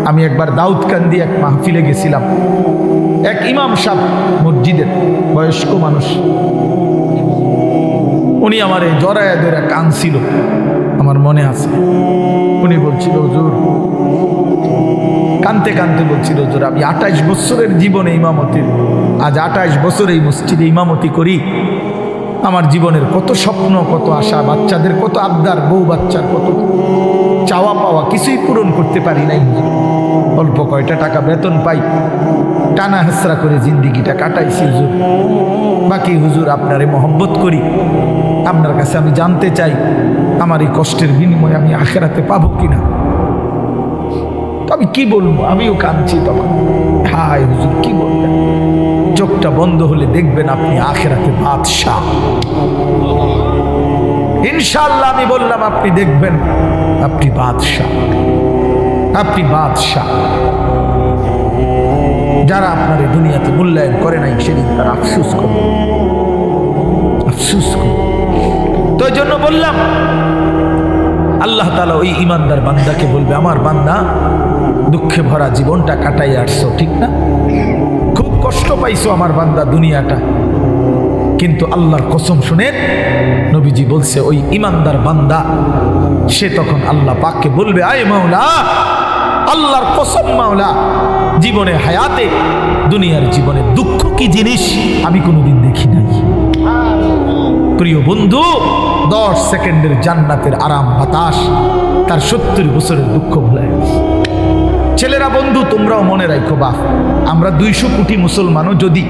আমি একবার দাউদকান্দি এক মাহফিলে গেছিলাম, এক ইমাম সাহেব মসজিদের বয়স্ক মানুষ, উনি আমার এই জড়ায় ধরে কাঁদছিল, আমার মনে আছে। উনি বলছিল, হুজুর, কানতে কানতে বলছিল, হুজুর, আমি 28 বছরের জীবনে ইমামতির, আজ 28 বছর এই মসজিদে ইমামতি করি। আমার জীবনের কত স্বপ্ন, কত আশা, বাচ্চাদের কত আবদার, বউ বাচ্চার কত চাওয়া পাওয়া, কিছুই পূরণ করতে পারি নাই হুজুর। অল্প কয়টা টাকা বেতন পাই, টানা হেসরা করে জিন্দিগিটা কাটাইছি হুজুর। বাকি হুজুর আপনারে মহব্বত করি, আপনার কাছে আমি জানতে চাই আমার এই কষ্টের বিনিময়ে আমি আখেরাতে পাবো কিনা। আমি কি বলবো, আমিও কাঁদছি তখন। হায় হুজুর, কি বলবেন? চোখটা বন্ধ হলে দেখবেন আপনি আখেরাতে বাদশাহ। ইনশাআল্লাহ আমি বললাম, আপনি দেখবেন আপনি বাদশাহ, আপনি বাদশাহ। যারা আপনার এই দুনিয়াতে মূল্যায়ন করে নাই, সেদিন তারা আফসোস করে, আফসোস করে। তো এই জন্য বললাম, আল্লাহ তাআলা ওই ইমানদার বান্দাকে বলবে, আমার বান্দা, দুঃখে ভরা জীবনটা কাটাই আসছো, ঠিক না? খুব কষ্ট পাইছো আমার বান্দা দুনিয়াটা, কিন্তু আল্লাহর কসম শুনেন, নবীজি বলছে ওই ইমানদার বান্দা সে তখন আল্লাহ পাককে বলবে, আয় মাওলা, আল্লাহর কসম মাওলা, জীবনে হায়াতে, দুনিয়ার জীবনে দুঃখ কি জিনিস আমি কোনোদিন দেখি নাই। প্রিয় বন্ধু, 10 সেকেন্ডের জান্নাতের আরাম বাতাস তার 70 বছরের দুঃখ ভুলায়। ছেলেরা, বন্ধু, তোমরাও মনে রাখো, বাপ, আমরা 200 কোটি মুসলমানও যদি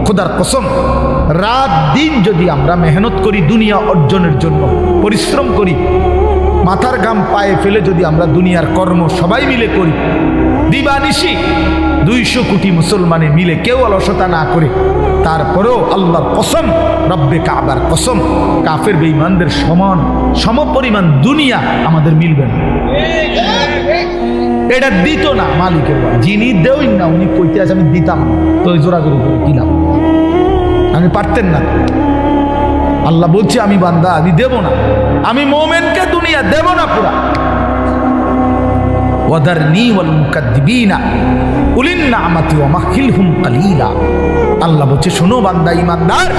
খোদার কসম রাত দিন যদি আমরা মেহনত করি, দুনিয়া অর্জনের জন্য পরিশ্রম করি, মাথার ঘাম পায়ে ফেলে যদি আমরা দুনিয়ার কর্ম সবাই মিলে করি, দিবানিশি 200 কোটি মুসলমানে মিলে কেউ অলসতা না করে, তারপরেও আল্লাহর কসম, রব্বে কাবার কসম, কাফের বেঈমানদের সমপরিমাণ দুনিয়া আমাদের মিলবে না। এটা দিত না মালিকের, যিনি দেউই না উনি কইতে আছে আমি দিতাম, তো ওই জোরাজোরি করে দিলাম, আমি পারতেন না। আল্লাহ বলছে, আমি বান্দা, আমি দেব না, আমি মোমেনকে দুনিয়া দেব না পুরা। ওয়াদারনি ওয়াল মুকাদ্দিবিনা উলিন নি'মাতি ওয়া মাহিলহুম কালিলা। আল্লাহ বলছে, শোনো বান্দা, ইমানদার,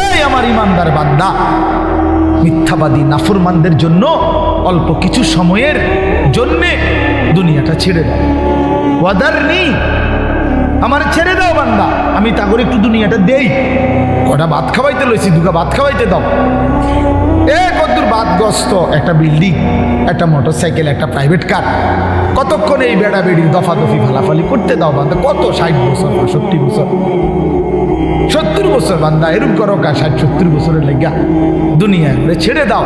এই আমার ইমানদার বান্দা, মিথ্যাবাদী নাফরমানদের জন্য অল্প কিছু সময়ের জন্যে দুনিয়াটা ছেড়ে দাও। ওয়াদারনি, আমার ছেড়ে দাও বান্দা, আমি তা করে একটু দুনিয়াটা দেই। কটা ভাত খাওয়াইতে লইছি, দুটা ভাত খাওয়াইতে দাও। কতদূর বাদগ্রস্ত একটা বিল্ডিং, একটা মোটরসাইকেল, একটা প্রাইভেট কার, কতক্ষণ এই বেড়া বেড়ি দফাদফি ফালাফালি করতে দাও বান্দা। কত 60 বছর, 65 বছর, 70 বছর বান্দা, এরকম করো কা 60-70 বছরের লেগা দুনিয়া ছেড়ে দাও।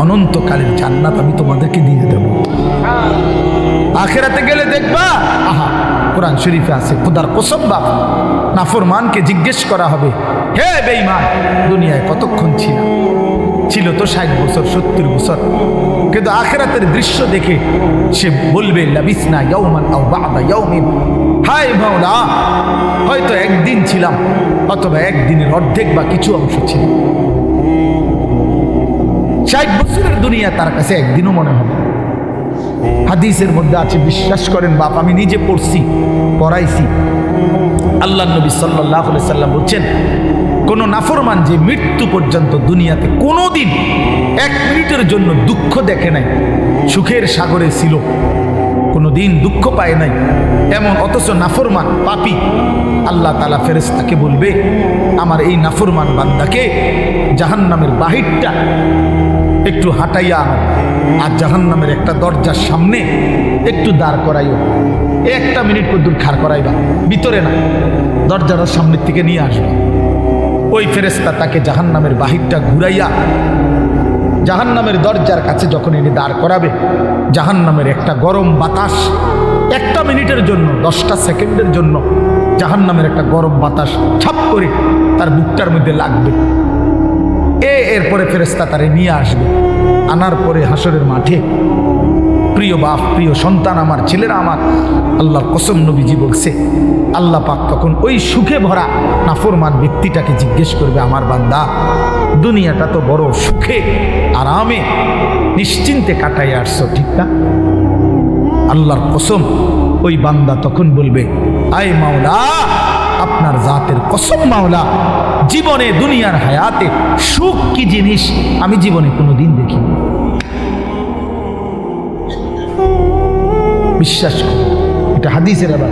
অনন্তকালের জান্নাত আমি তোমাদেরকে দিয়ে দেব। আখেরাতে গেলে দেখবা, আহা, কোরআন শরীফে আছে, খোদার কসম বাপ, নাফরমানকে জিজ্ঞেস করা হবে, হে বেঈমান, দুনিয়ায় কতক্ষণ ছিল তো 60 বছর, 70 বছর, কিন্তু আখেরাতের দৃশ্য দেখে সে বলবে, লাবিসনা ইয়াওমান আও বা'দা ইয়াওমিন, হায় মাওলা, হয়তো একদিন ছিলাম, অথবা একদিনের অর্ধেক বা কিছু অংশ ছিল। 60 বছরের দুনিয়া তার কাছে একদিনও মনে হবে। হাদিসের মধ্যে আছে, বিশ্বাস করেন বাপ, আমি নিজে পড়ছি, পড়াইছি, আল্লাহ নবী সাল্লাল্লাহু আলাইহি সাল্লাম বলছেন, কোন নাফরমান যে মৃত্যু পর্যন্ত দুনিয়াতে কোনোদিন 1 মিনিটের জন্য দুঃখ দেখে নাই, সুখের সাগরে ছিল, কোনোদিন দুঃখ পায় নাই এমন, অথচ নাফরমান পাপী, আল্লাহ তাআলা ফেরেশতাকে বলবে, আমার এই নাফরমান বান্দাকে জাহান্নামের বাহিরটা একটু হাঁটাইয়া আনো, আর জাহান্নামের একটা দরজার সামনে একটু দাঁড় করাইও। 1 মিনিট কদ্দুর খাড় করাইবা, ভিতরে না, দরজার সামনের থেকে নিয়ে আসবে। ওই ফেরেশতা তাকে জাহান্নামের বাহিরটা ঘুরাইয়া জাহান্নামের দরজার কাছে যখন এনে দাঁড় করাবে, জাহান্নামের একটা গরম বাতাস 1 মিনিটের জন্য, 10টা সেকেন্ডের জন্য জাহান্নামের একটা গরম বাতাস ছাপ করে তার বুকটার মধ্যে লাগবে। এরপরে ফেরেশতা তারে নিয়ে আসবে, আনার পরে হাসরের মাঠে, প্রিয় বাপ, প্রিয় সন্তান, আমার ছেলেরা, আমার আল্লাহর কসম, নবীজি বলছে, আল্লাহ পাক তখন ওই সুখে ভরা নাফরমান ব্যক্তিটাকে জিজ্ঞেস করবে, আমার বান্দা, দুনিয়াটা তো বড় সুখে আরামে নিশ্চিন্তে কাটাই আসছো, ঠিক না? আল্লাহর কসম, ওই বান্দা তখন বলবে, আয় মাওলা, আপনার জাতের কসম মাওলা, জীবনে দুনিয়ার হায়াতে সুখ কি জিনিস আমি জীবনে কোনোদিন দেখিনি। বিশ্বাস করি, এটা হাদিসের। আবার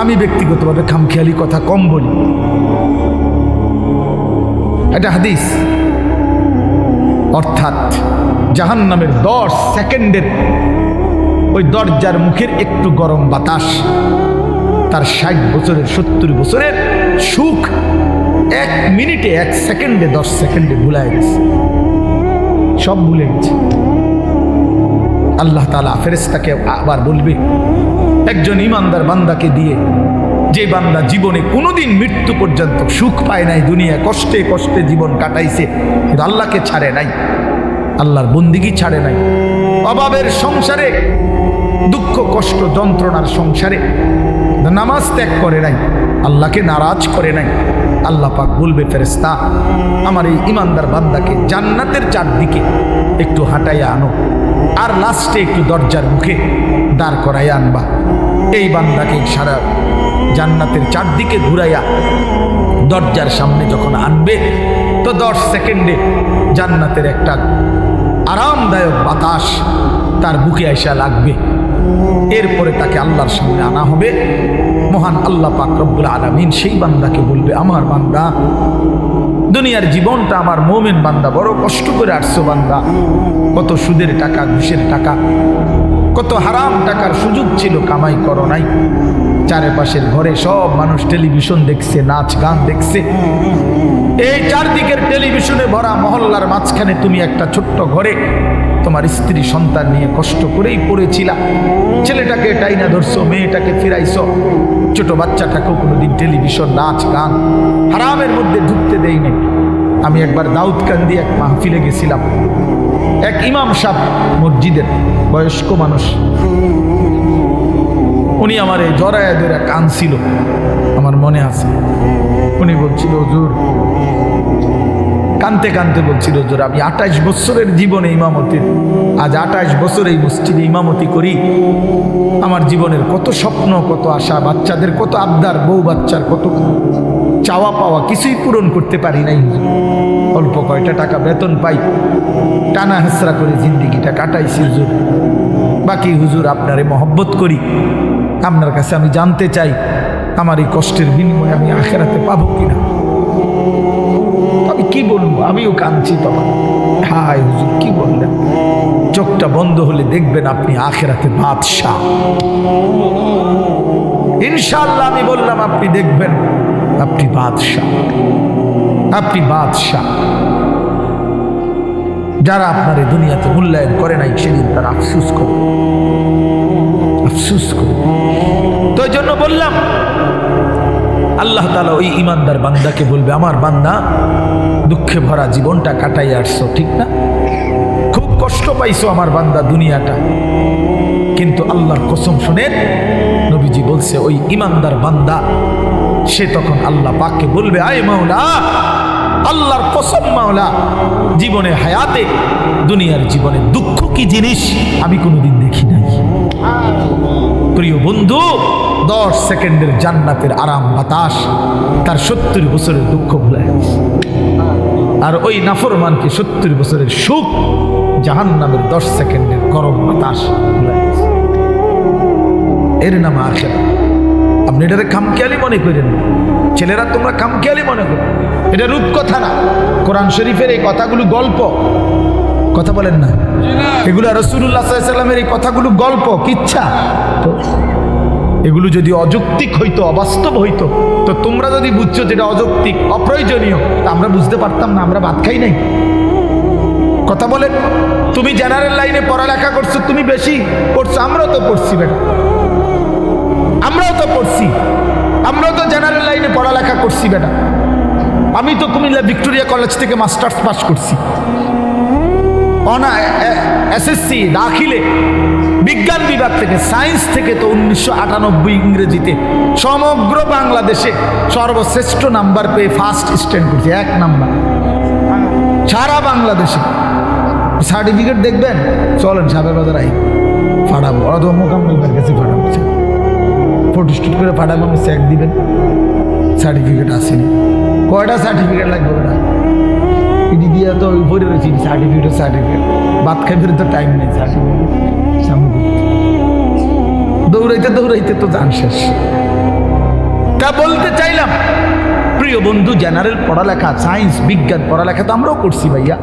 আমি ব্যক্তিগতভাবে খামখেয়ালি কথা কম বলি, এটা হাদিস। অর্থাৎ জাহান্নামের 10 সেকেন্ডের ওই দরজার মুখের একটু গরম বাতাস তার 60 বছরের 70 বছরের সুখ 1 মিনিটে 1 সেকেন্ডে 10 সেকেন্ডে ভুলে গেছে, সব ভুলে গেছে। আল্লাহ তাআলা ফেরেশতাকে আবার বলবে, একজন ইমানদার বান্দাকে দিয়ে, যে বান্দা জীবনে কোনোদিন মৃত্যু পর্যন্ত সুখ পায় নাই, দুনিয়ায় কষ্টে কষ্টে জীবন কাটাইছে, কিন্তু আল্লাহকে ছাড়ে নাই, আল্লাহর বন্দিগি ছাড়ে নাই, অভাবের সংসারে, দুঃখ কষ্ট যন্ত্রণার সংসারে নামাজ ত্যাগ করে নাই, আল্লাহকে নারাজ করে নাই। আল্লাহ পাক বলবে, ফেরেশতা আমার এই ইমানদার বান্দাকে জান্নাতের চারদিকে একটু হাঁটাইয়া আনো, আর লাস্টে একটু দরজার মুখে দাঁড় করাইয়া আনবা। এই বান্দাকে সারা জান্নাতের চারদিকে ঘুরাইয়া দরজার সামনে যখন আনবে, তো 10 সেকেন্ডে জান্নাতের একটা আরামদায়ক বাতাস তার বুকে আইসা লাগবে। এরপরে তাকে আল্লাহর সামনে আনা হবে। মহান আল্লাহ পাক রব্বুল আলামিন সেই বান্দাকে বলবে, আমার বান্দা, দুনিয়ার জীবনটা আমার মুমিন বান্দা বড় কষ্ট করে আসছো বান্দা, কত সুদের টাকা, ঘুষের টাকা, কত হারাম টাকার সুযোগ ছিল, কামাই করো নাই। চারপাশের ঘরে সব মানুষ টেলিভিশন দেখছে, নাচ গান দেখছে, এই চারদিকের টেলিভিশনে ভরা মহল্লার মাঝখানে তুমি একটা ছোট্ট ঘরে তোমার স্ত্রী সন্তান নিয়ে কষ্ট করেই পড়েছিলা। ছেলেটাকে টাইনা ধরছো, মেয়েটাকে ফিরাইছো, ছোট বাচ্চাটাকেও কোনোদিন টেলিভিশন, নাচ গান, হারামের মধ্যে ঢুকতে দেই নাই। আমি একবার দাউদকান্দি এক মাহফিলে গেছিলাম, এক ইমাম সাহেব মসজিদের বয়স্ক মানুষ, উনি আমার এই জড়ায় ধরে কাঁদছিল, আমার মনে আছে। উনি বলছিল, হুজুর, কানতে কানতে বলছিল, হুজুর আমি 28 বছরের জীবনে ইমামতির, আজ 28 বছর এই মসজিদে ইমামতি করি, আমার জীবনের কত স্বপ্ন, কত আশা, বাচ্চাদের কত আবদার, বউ বাচ্চার কত চাওয়া পাওয়া, কিছুই পূরণ করতে পারি নাই। অল্প কয়টা টাকা বেতন পাই, টানা হেসরা করে জিন্দিগিটা কাটাইছি হুজুর। বাকি হুজুর আপনারে মহব্বত করি, আপনার কাছে আমি জানতে চাই আমার এই কষ্টের বিনিময়ে আমি আখেরাতে পাবো কিনা। আমি কি বলবো, আমিও কাঁদছি তখন। হায় হুজুর, কি বললেন? চোখটা বন্ধ হলে দেখবেন আপনি আখেরাতে বাদশাহ। ইনশাআল্লাহ আমি বললাম, আপনি দেখবেন আপনি বাদশাহ, আপনি বাদশাহ। যারা আপনার এই দুনিয়াতে মূল্যায়ন করে নাই, সেদিন তারা আফসুস করে, আফসুস করে। তো এই জন্য বললাম, আল্লাহ তাআলা ওই ইমানদার বান্দাকে বলবে, আমার বান্দা, দুঃখে ভরা জীবনটা কাটাই আসছো, ঠিক না? খুব কষ্ট পাইছো আমার বান্দা দুনিয়াটা, কিন্তু আল্লাহর কসম শুনেন, নবীজি বলছে, ওই ইমানদার বান্দা সে তখন আল্লাহ পাককে বলবে, আয় মাওলা, আল্লাহর কসম মাওলা, জীবনে হায়াতে, দুনিয়ার জীবনে দুঃখ কি জিনিস আমি কোনোদিন দেখি নাই। প্রিয় বন্ধু, 10 সেকেন্ডের জান্নাতের আরাম বাতাস তার 70 বছরের দুঃখ ভুলে গেছে। আর ওই নাফরমানকে 70 বছরের সুখ জাহান্নামের 10 সেকেন্ডের গরম বাতাস ভুলে গেছে। এর নাম আখিরাত। আপনি এটাকে খামখেয়ালি মনে করেন, ছেলেরা তোমরা খামখেয়ালি মনে করো, এটা রূপকথা না। কোরআন শরীফের এই কথাগুলো গল্প, কথা বলেন না, এগুলো রাসূলুল্লাহ সাল্লাল্লাহু আলাইহি ওয়াসাল্লামের এই কথাগুলো গল্প, কিচ্ছা। তো এগুলো যদি অযৌক্তিক হইতো, অবাস্তব হইতো, তো তোমরা যদি বুঝছো যেটা অযৌক্তিক, অপ্রয়োজনীয়, তা আমরা বুঝতে পারতাম না, আমরা ভাত খাই নাই। কথা বলেন, তুমি জেনারেল লাইনে পড়ালেখা করছো, তুমি বেশি পড়ছো, আমরাও তো পড়ছি বেটা, আমরাও তো পড়ছি, আমরাও তো জেনারেল লাইনে পড়ালেখা করছি বেটা। আমি তো কুমিল্লা ভিক্টোরিয়া কলেজ থেকে মাস্টার্স পাস করছি, এসএসসি দাখিলে বিজ্ঞান বিভাগ থেকে, সায়েন্স থেকে তো 1998 ইংরেজিতে সমগ্র বাংলাদেশে সর্বশ্রেষ্ঠ নাম্বার পেয়ে ফার্স্ট স্ট্যান্ড করছি, 1 নাম্বার সারা বাংলাদেশে। সার্টিফিকেট দেখবেন, চলেন সাবের বাজার আই ফাটাবো, ওরা তো মোকাম্মলবার কাছে ফাটাবো, ফটো স্টুট করে ফাটাবো, আমি চেক দিবেন সার্টিফিকেট আসেনি। কয়টা সার্টিফিকেট লাগবে ওটা? ইডি দিয়ে তো ভরে রয়েছি সার্টিফিকেট ভাত খাইতে তো টাইম নেই, সার্টিফিকেট সামনে দৌড়াইতে দৌড়াইতে তো জান শেষ। তা বলতে চাইলাম প্রিয় বন্ধু, জেনারেল পড়ালেখা, সায়েন্স, বিজ্ঞান পড়ালেখা তো আমরাও করছি ভাইয়া।